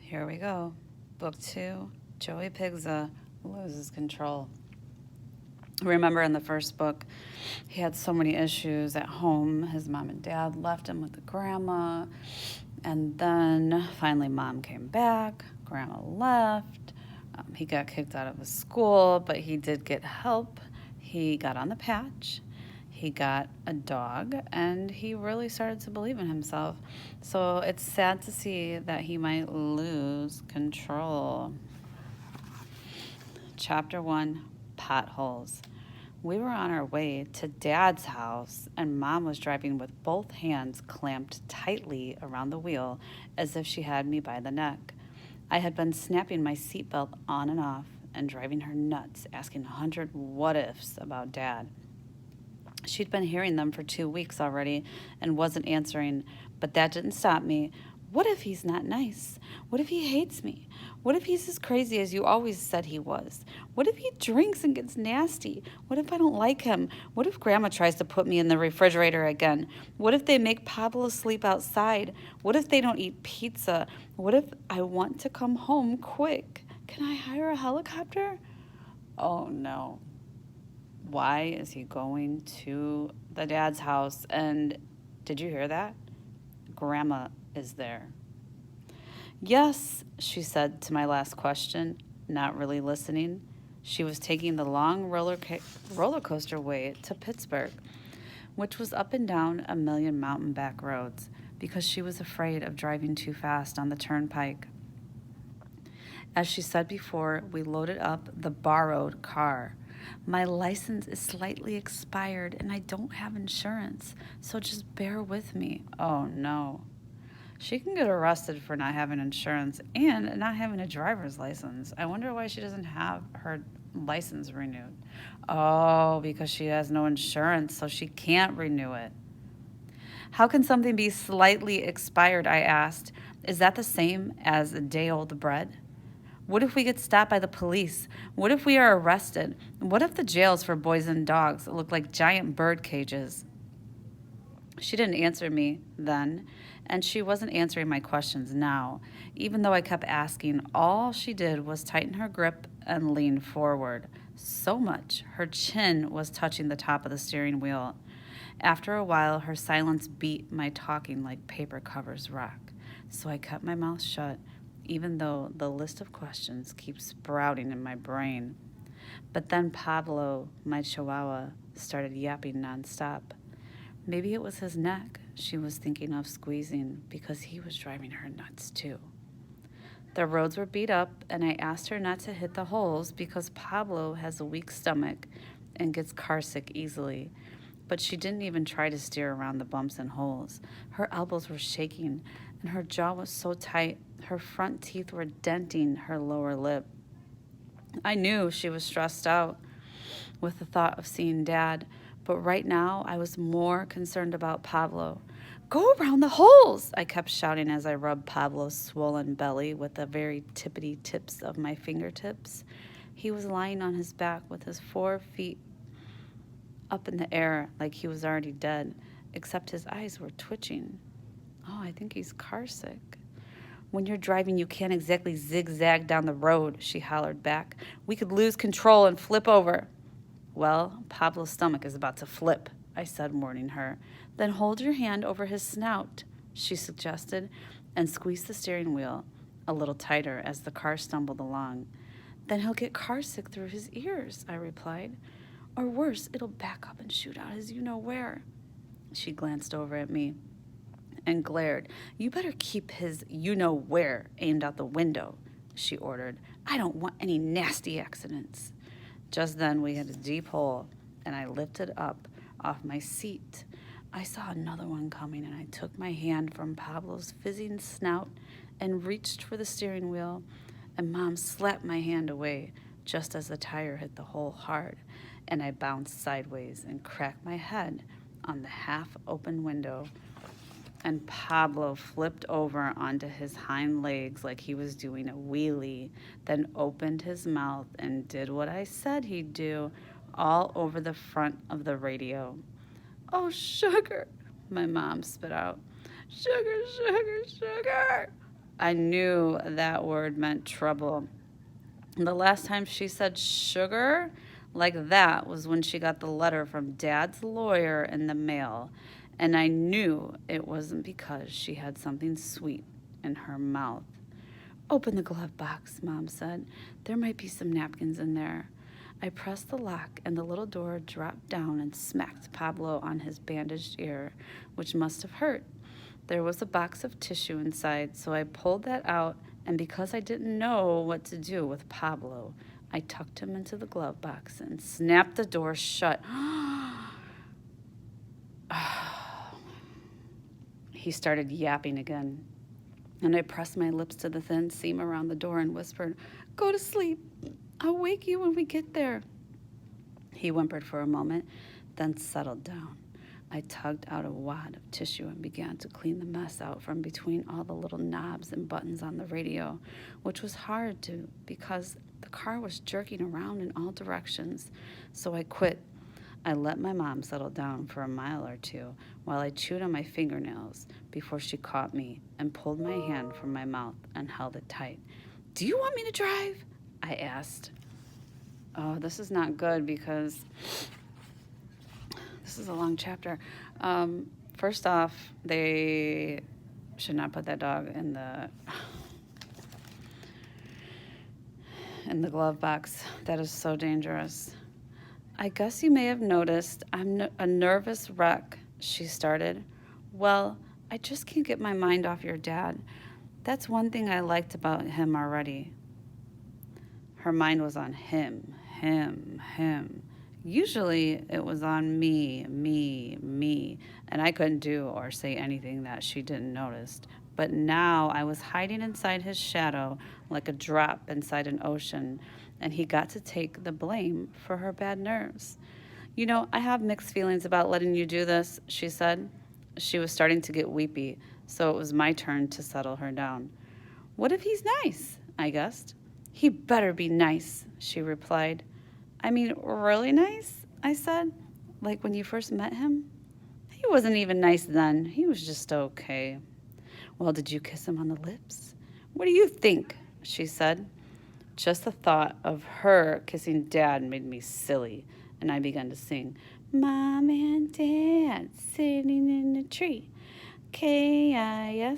Here we go. Book 2, Joey Pigza loses control. Remember in the first book, he had so many issues at home. His mom and dad left him with the grandma. And then finally, mom came back. Grandma left. He got kicked out of his school, but he did get help. He got on the patch. He got a dog, and he really started to believe in himself. So it's sad to see that he might lose control. Chapter 1, Potholes. We were on our way to Dad's house, and Mom was driving with both hands clamped tightly around the wheel as if she had me by the neck. I had been snapping my seatbelt on and off and driving her nuts, asking 100 what-ifs about Dad. She'd been hearing them for 2 weeks already and wasn't answering, but that didn't stop me. What if he's not nice? What if he hates me? What if he's as crazy as you always said he was? What if he drinks and gets nasty? What if I don't like him? What if Grandma tries to put me in the refrigerator again? What if they make Pablo sleep outside? What if they don't eat pizza? What if I want to come home quick? Can I hire a helicopter? Oh no. Why is he going to the dad's house? And did you hear that? Grandma is there. Yes, she said to my last question, not really listening. She was taking the long roller coaster way to Pittsburgh, which was up and down a million mountain back roads, because she was afraid of driving too fast on the turnpike. As she said before, we loaded up the borrowed car. My license is slightly expired and I don't have insurance, so just bear with me. Oh no. She can get arrested for not having insurance and not having a driver's license. I wonder why she doesn't have her license renewed. Oh, because she has no insurance, so she can't renew it. How can something be slightly expired? I asked. Is that the same as a day-old bread? What if we get stopped by the police? What if we are arrested? What if the jails for boys and dogs look like giant bird cages? She didn't answer me then, and she wasn't answering my questions now. Even though I kept asking, all she did was tighten her grip and lean forward. So much, her chin was touching the top of the steering wheel. After a while, her silence beat my talking like paper covers rock. So I kept my mouth shut, even though the list of questions keeps sprouting in my brain. But then Pablo, my chihuahua, started yapping nonstop. Maybe it was his neck she was thinking of squeezing, because he was driving her nuts too. The roads were beat up, and I asked her not to hit the holes because Pablo has a weak stomach and gets carsick easily. But she didn't even try to steer around the bumps and holes. Her elbows were shaking, and her jaw was so tight, her front teeth were denting her lower lip. I knew she was stressed out with the thought of seeing Dad, but right now I was more concerned about Pablo. Go around the holes, I kept shouting as I rubbed Pablo's swollen belly with the very tippity tips of my fingertips. He was lying on his back with his 4 feet up in the air like he was already dead, except his eyes were twitching. Oh, I think he's carsick. When you're driving, you can't exactly zigzag down the road, she hollered back. We could lose control and flip over. Well, Pablo's stomach is about to flip, I said, warning her. Then hold your hand over his snout, she suggested, and squeeze the steering wheel a little tighter as the car stumbled along. Then he'll get carsick through his ears, I replied. Or worse, it'll back up and shoot out his you-know-where. She glanced over at me and glared. You better keep his you-know-where aimed out the window, she ordered. I don't want any nasty accidents. Just then we hit a deep hole, and I lifted up off my seat. I saw another one coming, and I took my hand from Pablo's fizzing snout and reached for the steering wheel, and Mom slapped my hand away just as the tire hit the hole hard, and I bounced sideways and cracked my head on the half-open window. And Pablo flipped over onto his hind legs like he was doing a wheelie, then opened his mouth and did what I said he'd do, all over the front of the radio. Oh, sugar, my mom spit out. Sugar, sugar, sugar. I knew that word meant trouble. The last time she said sugar like that was when she got the letter from Dad's lawyer in the mail. And I knew it wasn't because she had something sweet in her mouth. Open the glove box, Mom said. There might be some napkins in there. I pressed the lock, and the little door dropped down and smacked Pablo on his bandaged ear, which must have hurt. There was a box of tissue inside, so I pulled that out, and because I didn't know what to do with Pablo, I tucked him into the glove box and snapped the door shut. He started yapping again, and I pressed my lips to the thin seam around the door and whispered, "Go to sleep. I'll wake you when we get there." He whimpered for a moment, then settled down. I tugged out a wad of tissue and began to clean the mess out from between all the little knobs and buttons on the radio, which was hard to because the car was jerking around in all directions. So I quit. I let my mom settle down for a mile or two while I chewed on my fingernails before she caught me and pulled my hand from my mouth and held it tight. "Do you want me to drive?" I asked. Oh, this is not good because this is a long chapter. First off, they should not put that dog in the glove box. That is so dangerous. "I guess you may have noticed I'm a nervous wreck," she started. "Well, I just can't get my mind off your dad. That's one thing I liked about him already." Her mind was on him. Usually it was on me, and I couldn't do or say anything that she didn't notice. But now I was hiding inside his shadow like a drop inside an ocean, and he got to take the blame for her bad nerves. "You know, I have mixed feelings about letting you do this," she said. She was starting to get weepy, so it was my turn to settle her down. "What if he's nice?" I guessed. "He better be nice," she replied. "I mean, really nice?" I said. "Like when you first met him?" "He wasn't even nice then. He was just okay." "Well, did you kiss him on the lips?" "What do you think?" she said. Just the thought of her kissing Dad made me silly, and I began to sing, "Mom and Dad sitting in a tree, Kissing."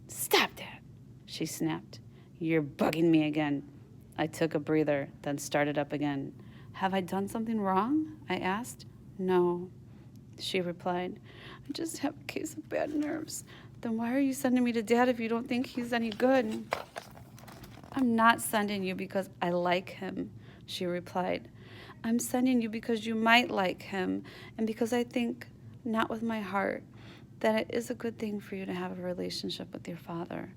"Stop that," she snapped. "You're bugging me again." I took a breather, then started up again. "Have I done something wrong?" I asked. "No," she replied. "I just have a case of bad nerves." "Then why are you sending me to Dad if you don't think he's any good?" "I'm not sending you because I like him," she replied. "I'm sending you because you might like him, and because I think, not with my heart, that it is a good thing for you to have a relationship with your father.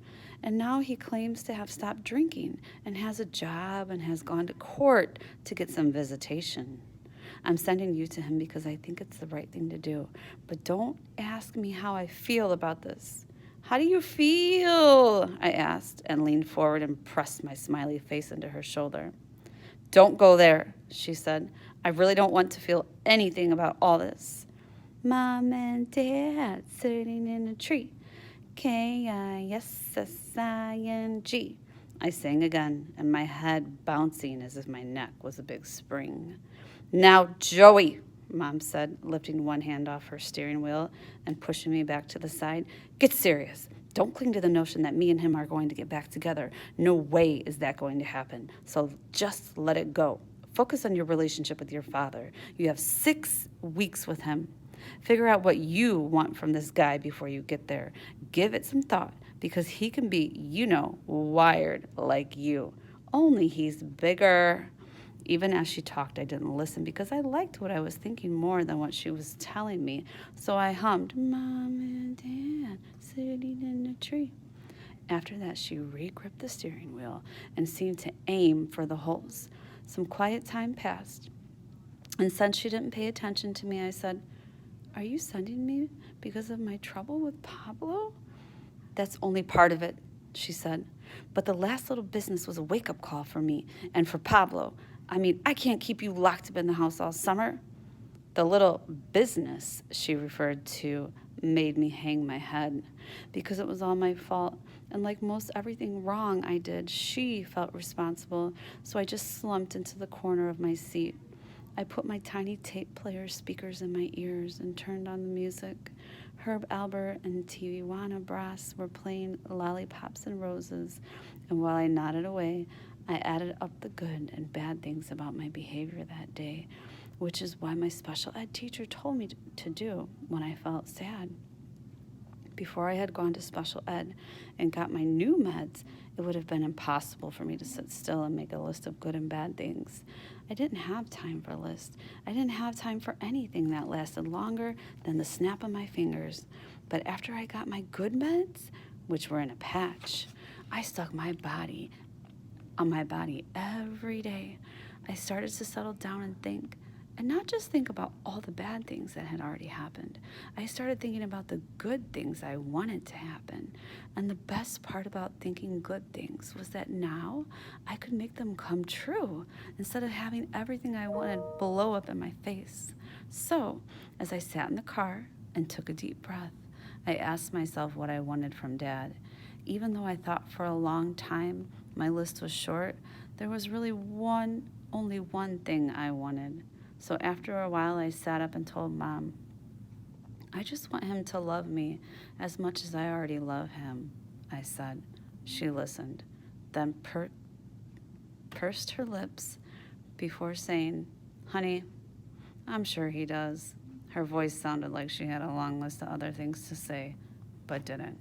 And now he claims to have stopped drinking and has a job and has gone to court to get some visitation. I'm sending you to him because I think it's the right thing to do. But don't ask me how I feel about this." "How do you feel?" I asked and leaned forward and pressed my smiley face into her shoulder. "Don't go there," she said. "I really don't want to feel anything about all this." "Mom and Dad sitting in a tree, Kissing. I sang again, and my head bouncing as if my neck was a big spring. "Now, Joey," Mom said, lifting one hand off her steering wheel and pushing me back to the side. "Get serious. Don't cling to the notion that me and him are going to get back together. No way is that going to happen. So just let it go. Focus on your relationship with your father. You have 6 weeks with him. Figure out what you want from this guy before you get there. Give it some thought, because he can be, wired like you. Only he's bigger." Even as she talked, I didn't listen because I liked what I was thinking more than what she was telling me. So I hummed, "Mom and Dad sitting in a tree." After that, she re-gripped the steering wheel and seemed to aim for the holes. Some quiet time passed, and since she didn't pay attention to me, I said, "Are you sending me because of my trouble with Pablo?" "That's only part of it," she said. "But the last little business was a wake-up call for me and for Pablo. I mean, I can't keep you locked up in the house all summer." The little business she referred to made me hang my head because it was all my fault. And like most everything wrong I did, she felt responsible. So I just slumped into the corner of my seat. I put my tiny tape player speakers in my ears and turned on the music. Herb Albert and Tijuana Brass were playing Lollipops and Roses, and while I nodded away, I added up the good and bad things about my behavior that day, which is why my special ed teacher told me to do when I felt sad. Before I had gone to special ed and got my new meds, it would have been impossible for me to sit still and make a list of good and bad things. I didn't have time for a list. I didn't have time for anything that lasted longer than the snap of my fingers. But after I got my good meds, which were in a patch, I stuck my body on my body every day. I started to settle down and think, and not just think about all the bad things that had already happened. I started thinking about the good things I wanted to happen. And the best part about thinking good things was that now I could make them come true instead of having everything I wanted blow up in my face. So, as I sat in the car and took a deep breath, I asked myself what I wanted from Dad. Even though I thought for a long time my list was short, there was really only one thing I wanted. So after a while, I sat up and told Mom, I just want him to love me as much as I already love him, I said. She listened, then pursed her lips before saying, Honey, I'm sure he does. Her voice sounded like she had a long list of other things to say, but didn't.